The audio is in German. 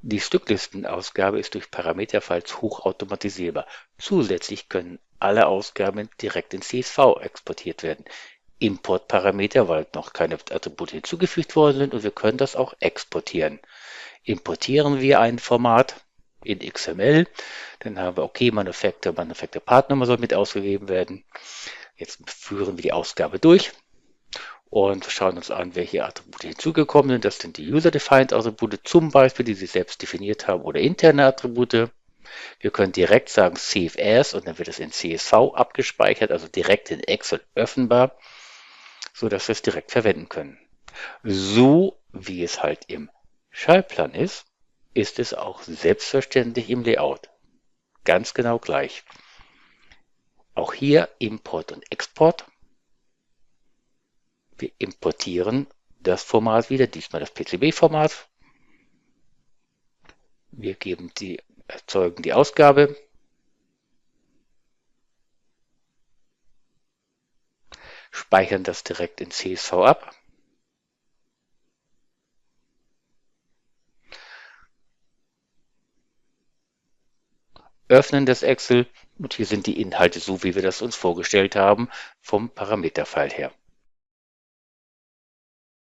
Die Stücklistenausgabe ist durch Parameterfiles hochautomatisierbar. Zusätzlich können alle Ausgaben direkt in CSV exportiert werden. Importparameter, weil noch keine Attribute hinzugefügt worden sind, und wir können das auch exportieren. Importieren wir ein Format in XML, dann haben wir okay, Manufacturer Partnummer soll mit ausgegeben werden. Jetzt führen wir die Ausgabe durch und schauen uns an, welche Attribute hinzugekommen sind. Das sind die User-Defined Attribute, zum Beispiel, die Sie selbst definiert haben, oder interne Attribute. Wir können direkt sagen Save As und dann wird es in CSV abgespeichert, also direkt in Excel öffnbar, sodass wir es direkt verwenden können. So wie es halt im Schaltplan ist es auch selbstverständlich im Layout. Ganz genau gleich. Auch hier Import und Export. Wir importieren das Format wieder, diesmal das PCB-Format. Wir erzeugen die Ausgabe. Speichern das direkt in CSV ab. Öffnen das Excel und hier sind die Inhalte so, wie wir das uns vorgestellt haben, vom Parameterfile her.